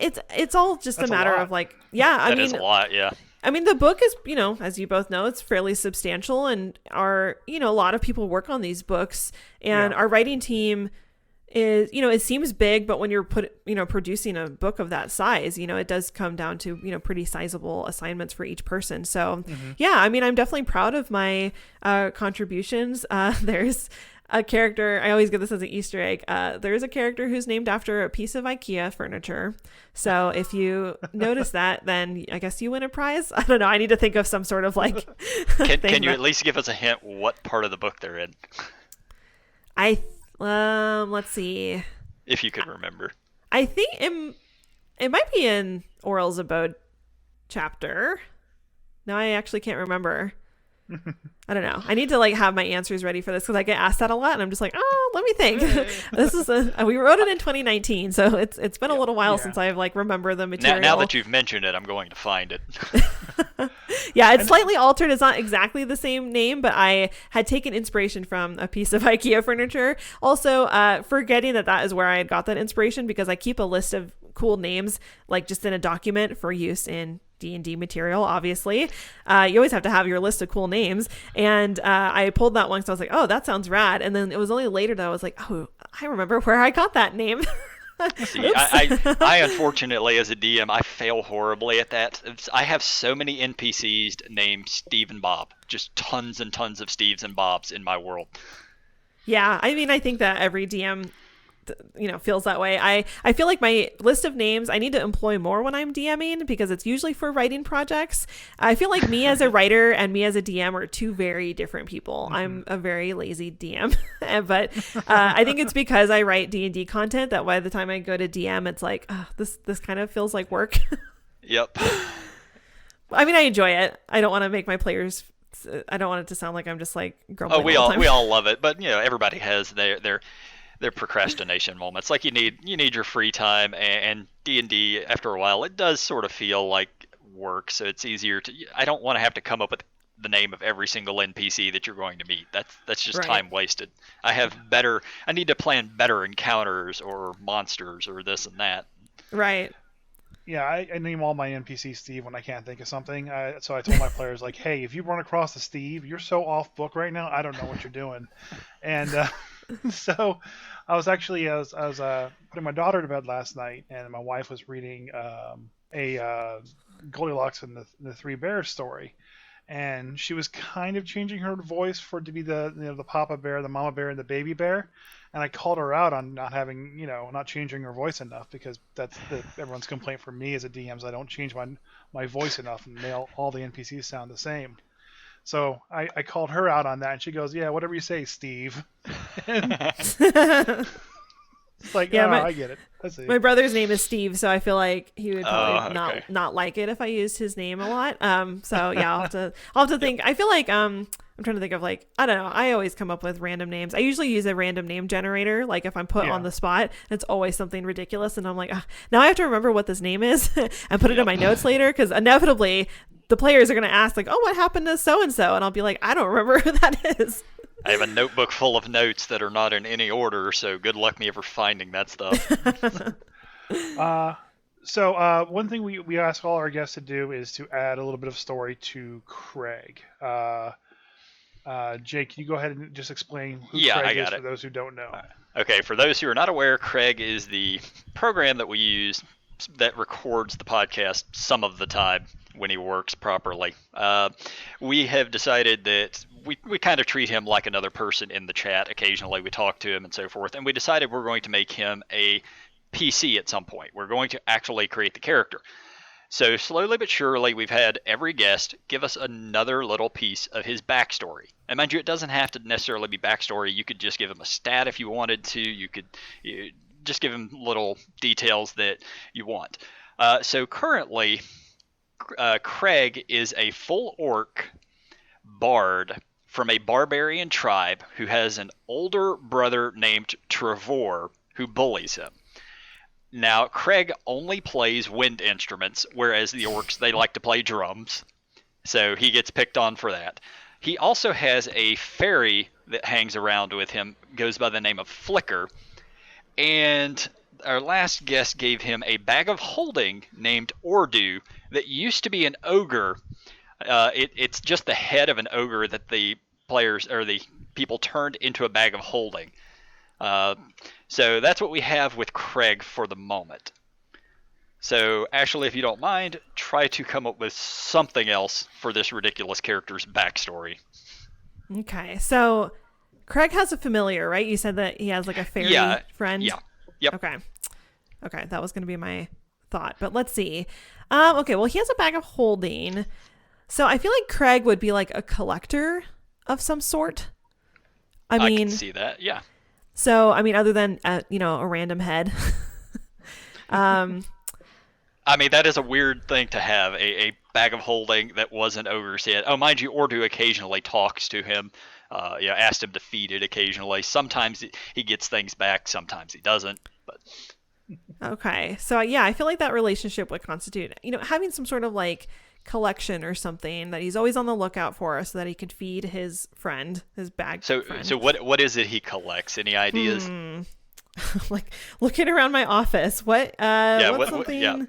C: It's all just a matter of like,
A: that is a lot, yeah.
C: I mean, the book is, as you both know, it's fairly substantial, and a lot of people work on these books, and our writing team is, it seems big, but when you're producing a book of that size, it does come down to, pretty sizable assignments for each person. So I mean, I'm definitely proud of my contributions. There's a character, I always get this as an Easter egg. There is a character who's named after a piece of IKEA furniture. So if you notice that, then I guess you win a prize. I don't know. I need to think of some sort of like.
A: Can you at least give us a hint what part of the book they're in?
C: Let's see.
A: If you could remember.
C: I think it might be in Oral's Abode chapter. No, I actually can't remember. I don't know. I need to have my answers ready for this because I get asked that a lot, and I'm just like, oh, let me think. This is we wrote it in 2019, so it's been a little while since I've remember the material.
A: Now that you've mentioned it, I'm going to find it.
C: Yeah, it's slightly altered. It's not exactly the same name, but I had taken inspiration from a piece of IKEA furniture. Also, forgetting that is where I had got that inspiration, because I keep a list of cool names just in a document for use in D&D material. Obviously, you always have to have your list of cool names, and I pulled that one, so I was like, oh, that sounds rad. And then it was only later that I was like, oh, I remember where I got that name.
A: See, I unfortunately, as a DM, I fail horribly at that. I have so many NPCs named Steve and Bob, just tons and tons of Steves and Bobs in my world.
C: Yeah, I mean, I think that every DM feels that way. I feel like my list of names I need to employ more when I'm DMing, because it's usually for writing projects. I feel like me as a writer and me as a DM are two very different people. I'm a very lazy DM, but I think it's because I write D&D content that by the time I go to DM, it's like, oh, this kind of feels like work.
A: Yep.
C: I mean, I enjoy it. I don't want to make my players. I don't want it to sound like I'm just grumbling.
A: Oh, we all love it, but everybody has their procrastination moments. Like you need your free time, and D&D after a while it does sort of feel like work, so it's easier to. I don't want to have to come up with the name of every single NPC that you're going to meet. That's just time wasted. I need to plan better encounters or monsters or this and that.
C: Right.
B: Yeah, I name all my NPCs Steve when I can't think of something. So I told my players, hey, if you run across a Steve, you're so off book right now, I don't know what you're doing. And so I was putting my daughter to bed last night, and my wife was reading a Goldilocks and the Three Bears story, and she was kind of changing her voice for it to be the Papa Bear, the Mama Bear, and the Baby Bear. And I called her out on not having, not changing her voice enough, because that's everyone's complaint for me as a DM is I don't change my voice enough, and all the NPCs sound the same. So I called her out on that, and she goes, "Yeah, whatever you say, Steve." And it's like,
C: Yeah,
B: I get it. I see.
C: My brother's name is Steve, so I feel like he would probably
A: okay.
C: not like it if I used his name a lot. So yeah, I'll have to think. I feel like I'm trying to think of like, I don't know. I always come up with random names. I usually use a random name generator. Like if I'm put on the spot, it's always something ridiculous, and I'm like, now I have to remember what this name is and put it in my notes later, because inevitably the players are going to ask like, oh, what happened to so and so, and I'll be like, I don't remember who that is.
A: I have a notebook full of notes that are not in any order, so good luck me ever finding that stuff.
B: So one thing we ask all our guests to do is to add a little bit of story to Craig. Jake, can you go ahead and just explain who Craig is for those who don't know?
A: Okay, for those who are not aware, Craig is the program that we use that records the podcast some of the time when he works properly. We have decided that we kind of treat him like another person in the chat. Occasionally we talk to him and so forth, and we decided we're going to make him a PC at some point. We're going to actually create the character. So slowly but surely, we've had every guest give us another little piece of his backstory. And mind you, it doesn't have to necessarily be backstory. You could just give him a stat if you wanted to. You could just give him little details that you want. So currently, Craig is a full orc bard from a barbarian tribe who has an older brother named Trevor who bullies him. Now, Craig only plays wind instruments, whereas the orcs, they like to play drums. So he gets picked on for that. He also has a fairy that hangs around with him, goes by the name of Flicker. And our last guest gave him a bag of holding named Ordu that used to be an ogre. It's just the head of an ogre that the players or the people turned into a bag of holding. So that's what we have with Craig for the moment. So, Ashley, if you don't mind, try to come up with something else for this ridiculous character's backstory.
C: Okay, so Craig has a familiar, right? You said that he has like a fairy friend?
A: Yeah. Yep.
C: Okay, that was going to be my thought, but let's see. Okay, well, he has a bag of holding. So I feel like Craig would be like a collector of some sort. I mean,
A: can see that, yeah.
C: So, I mean, other than, a random head.
A: I mean, that is a weird thing to have, a bag of holding that was an ogre's head. Oh, mind you, Ordu occasionally talks to him. Asked him to feed it occasionally. Sometimes he gets things back, sometimes he doesn't. But
C: okay, so yeah, I feel like that relationship would constitute, having some sort of like collection or something that he's always on the lookout for, so that he could feed his friend, his bag.
A: So what is it he collects? Any ideas?
C: Like looking around my office. What's something?
A: Yeah.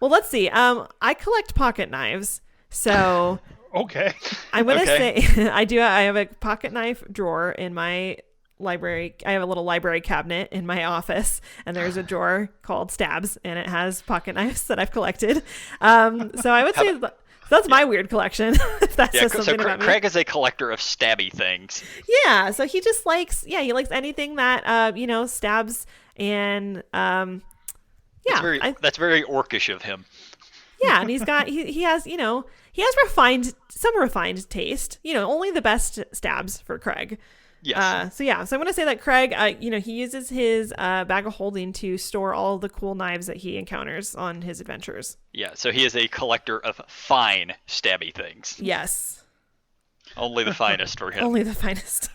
C: Well, let's see. I collect pocket knives. So
B: okay.
C: I'm gonna say I do. I have a pocket knife drawer in my library. I have a little library cabinet in my office, and there's a drawer called Stabs, and it has pocket knives that I've collected. So I would say that's my weird collection. If that says something about me.
A: Craig is a collector of stabby things.
C: Yeah, so he just likes he likes anything that stabs, and
A: that's very orcish of him.
C: Yeah, and he's got he has some refined taste. Only the best stabs for Craig.
A: Yes.
C: So I'm going to say that Craig, he uses his bag of holding to store all the cool knives that he encounters on his adventures.
A: Yeah, so he is a collector of fine stabby things.
C: Yes.
A: Only the finest for him.
C: Only the finest.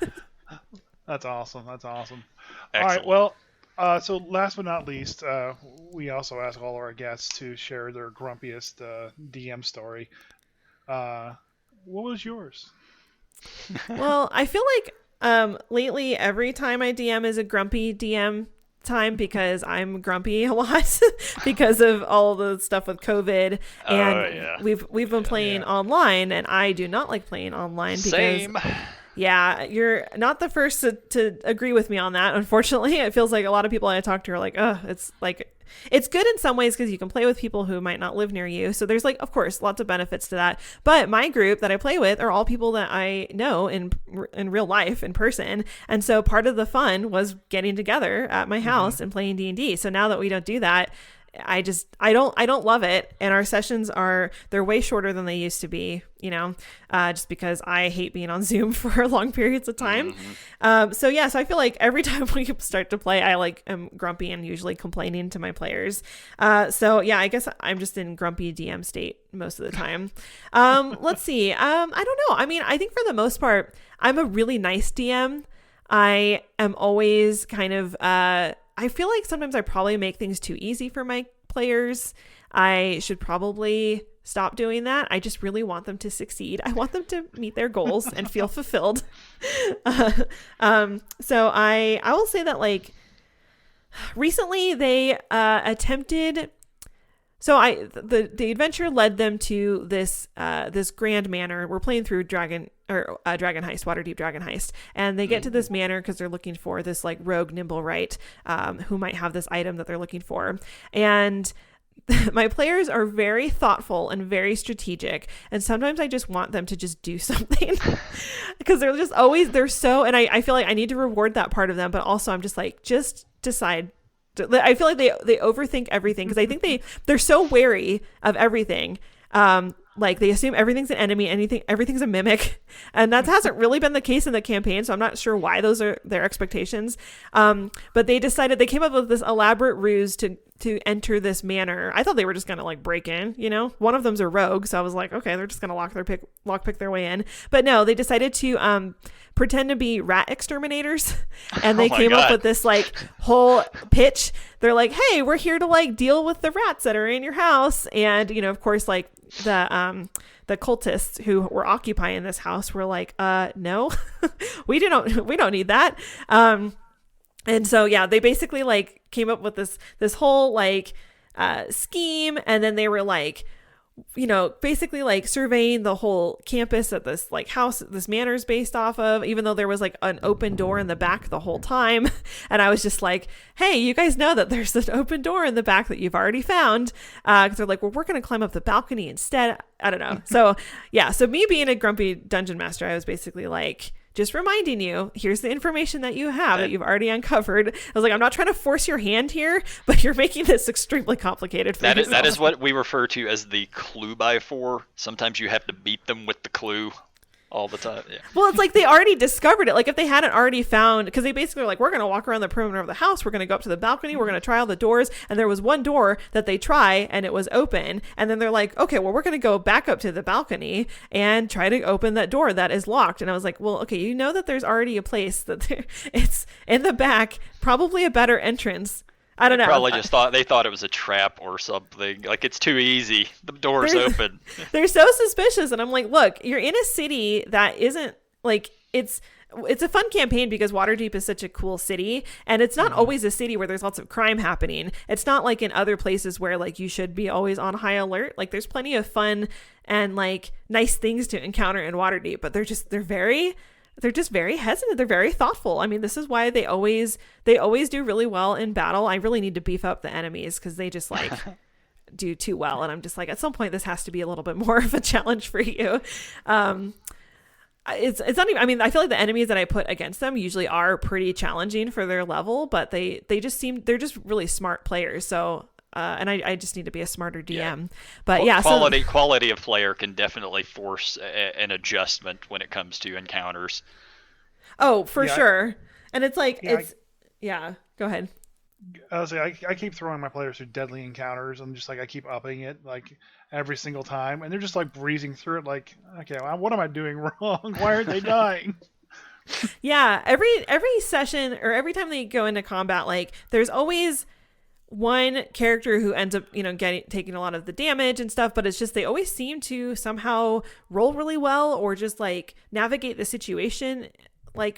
B: That's awesome.
A: Excellent.
B: All right, well, so last but not least, we also ask all our guests to share their grumpiest DM story. What was yours?
C: Well, I feel like lately every time I DM is a grumpy DM time, because I'm grumpy a lot because of all the stuff with COVID, and we've been playing online, and I do not like playing online because
A: Same.
C: Yeah, you're not the first to agree with me on that. Unfortunately, it feels like a lot of people I talk to are like, oh, it's good in some ways because you can play with people who might not live near you. So there's of course, lots of benefits to that. But my group that I play with are all people that I know in real life, in person. And so part of the fun was getting together at my house and playing D&D. So now that we don't do that, I don't love it. And our sessions they're way shorter than they used to be, just because I hate being on Zoom for long periods of time. So I feel like every time we start to play, I am grumpy and usually complaining to my players. I guess I'm just in grumpy DM state most of the time. Let's see. I don't know. I mean, I think for the most part, I'm a really nice DM. I am always kind of, I feel like sometimes I probably make things too easy for my players. I should probably stop doing that. I just really want them to succeed. I want them to meet their goals and feel fulfilled. So I will say that recently they attempted. So the adventure led them to this grand manor. We're playing through Dragon Heist, Waterdeep Dragon Heist, and they get to this manor because they're looking for this rogue nimble right, who might have this item that they're looking for. And my players are very thoughtful and very strategic, and sometimes I just want them to just do something because they're just always and I feel like I need to reward that part of them, but also I'm just just decide. I feel like they overthink everything because I think they're so wary of everything. They assume everything's an enemy, everything's a mimic, and that hasn't really been the case in the campaign. So I'm not sure why those are their expectations. But they came up with this elaborate ruse to enter this manor. I thought they were just gonna break in. One of them's a rogue, so I was like, okay, they're just gonna lockpick their way in. But no, they decided to pretend to be rat exterminators, and they came up with this whole pitch. They're like, hey, we're here to deal with the rats that are in your house, and of course the cultists who were occupying this house were like, no, we don't need that. And so they basically came up with this whole scheme, and then they were basically surveying the whole campus that this house, this manor is based off of, even though there was an open door in the back the whole time. And I was just like, hey, you guys know that there's an open door in the back that you've already found. Cause they're like, well, we're going to climb up the balcony instead. I don't know. So so me being a grumpy dungeon master, I was basically just reminding you, here's the information that you have that you've already uncovered. I was like, I'm not trying to force your hand here, but you're making this extremely complicated for yourself.
A: That is what we refer to as the clue by four. Sometimes you have to beat them with the clue all the time. Yeah.
C: Well, it's they already discovered it. If they hadn't already found, because they basically were we're going to walk around the perimeter of the house. We're going to go up to the balcony. We're going to try all the doors. And there was one door that they try and it was open. And then they're like, okay, well, we're going to go back up to the balcony and try to open that door that is locked. And I was like, well, okay, that there's already a place it's in the back, probably a better entrance. I don't know.
A: Probably just thought it was a trap or something. It's too easy. The door's open.
C: They're so suspicious, and I'm like, look, you're in a city that isn't it's a fun campaign because Waterdeep is such a cool city, and it's not always a city where there's lots of crime happening. It's not like in other places where you should be always on high alert. There's plenty of fun and nice things to encounter in Waterdeep, but they're just very hesitant. They're very thoughtful. I mean, this is why they always do really well in battle. I really need to beef up the enemies because they just do too well. And I'm just at some point, this has to be a little bit more of a challenge for you. It's not even, I mean, I feel like the enemies that I put against them usually are pretty challenging for their level, but they're just really smart players. So, and I just need to be a smarter DM. Yeah. But
A: quality of player can definitely force an adjustment when it comes to encounters.
C: Oh, for sure. And it's go ahead.
B: I keep throwing my players through deadly encounters, and just I keep upping it every single time, and they're just breezing through it. Okay, what am I doing wrong? Why aren't they dying?
C: Yeah, every session or every time they go into combat, there's always one character who ends up, taking a lot of the damage and stuff, but it's just they always seem to somehow roll really well or just navigate the situation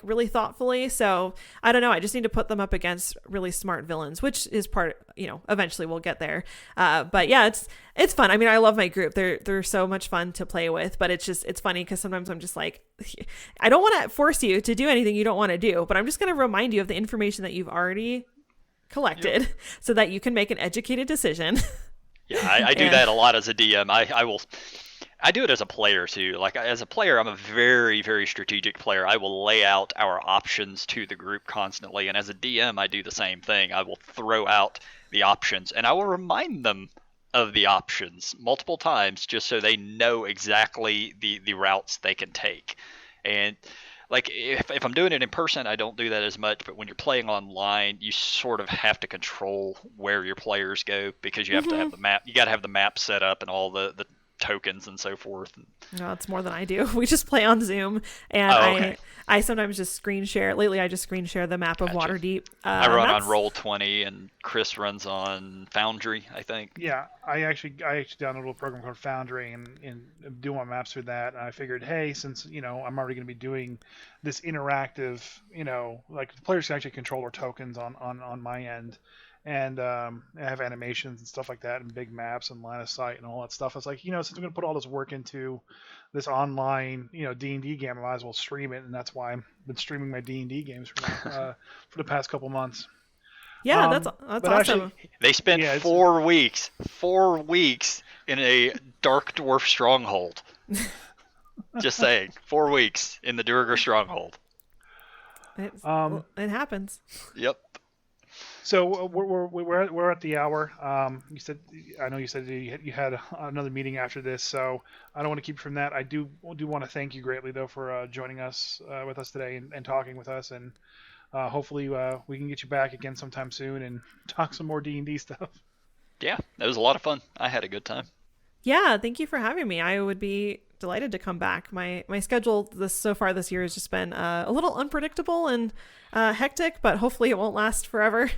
C: really thoughtfully. So I don't know. I just need to put them up against really smart villains, which is part, eventually we'll get there. But yeah, it's fun. I mean, I love my group. They're so much fun to play with, but it's funny because sometimes I'm just I don't want to force you to do anything you don't want to do, but I'm just going to remind you of the information that you've already collected so that you can make an educated decision.
A: Yeah, I do that a lot as a DM. I will, I do it as a player too. Like as a player, I'm a very, very strategic player. I will lay out our options to the group constantly, and as a DM, I do the same thing. I will throw out the options, and I will remind them of the options multiple times, just so they know exactly the routes they can take. And like if I'm doing it in person, I don't do that as much. But when you're playing online, you sort of have to control where your players go because you have to
C: Mm-hmm.
A: have the map. You got to have the map set up and all the tokens and so forth.
C: No, it's more than I do. We just play on Zoom, and
A: Oh,
C: I
A: okay.
C: I sometimes just screen share. Lately, I just screen share the map of
A: Gotcha.
C: Waterdeep.
A: I
C: And
A: run on
C: that's
A: Roll20, and Chris runs on Foundry, I think.
B: Yeah, I actually downloaded a program called Foundry and do my maps through that. And I figured, hey, since I'm already going to be doing this interactive, like the players can actually control their tokens on my end, and I have animations and stuff like that, and big maps and line of sight and all that stuff. It's like, since I'm going to put all this work into this online, D&D game, I might as well stream it, and that's why I've been streaming my D&D games for the past couple months.
C: yeah, that's
B: But actually,
C: awesome.
A: They spent
B: yeah,
A: 4 weeks in a Dark Dwarf stronghold. Just saying, 4 weeks in the Duergar stronghold.
C: It happens.
A: Yep.
B: So we're at the hour. I know you said you had another meeting after this, so I don't want to keep you from that. I do want to thank you greatly though for joining us with us today and talking with us, and hopefully we can get you back again sometime soon and talk some more D&D stuff.
A: Yeah, that was a lot of fun. I had a good time.
C: Yeah, thank you for having me. I would be delighted to come back. My schedule so far this year has just been a little unpredictable and hectic, but hopefully it won't last forever.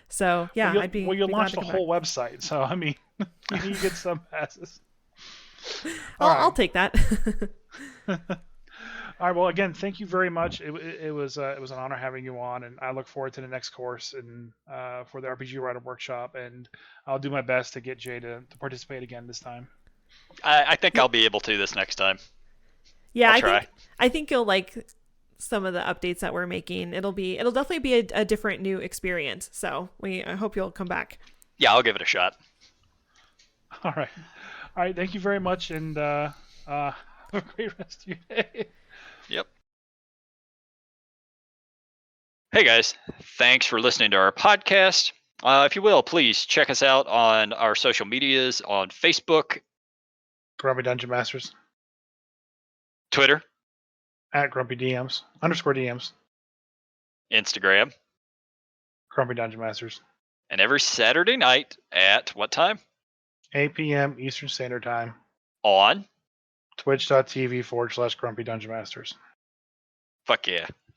C: So yeah,
B: Well,
C: I'd be
B: you'll
C: be glad
B: launch
C: to
B: the
C: come
B: whole
C: back.
B: website, so I mean, you get some passes. All
C: I'll
B: right.
C: take that.
B: All right. Well, again, thank you very much. It was an honor having you on, and I look forward to the next course and for the RPG Writer Workshop. And I'll do my best to get Jay to participate again this time.
A: I think I'll be able to this next time.
C: Yeah,
A: I'll
C: I
A: try.
C: think you'll like some of the updates that we're making. It'll definitely be a different new experience. So I hope you'll come back.
A: Yeah, I'll give it a shot.
B: All right. All right. Thank you very much, and have a great rest of your day.
A: Yep. Hey guys, thanks for listening to our podcast. If you will, please check us out on our social medias on Facebook,
B: Grumpy Dungeon Masters
A: Twitter,
B: at Grumpy DMs _DMs.
A: Instagram,
B: Grumpy Dungeon Masters.
A: and every Saturday night at what time?
B: 8 p.m. Eastern Standard Time.
A: On
B: Twitch.tv /Grumpy Dungeon Masters.
A: Fuck yeah.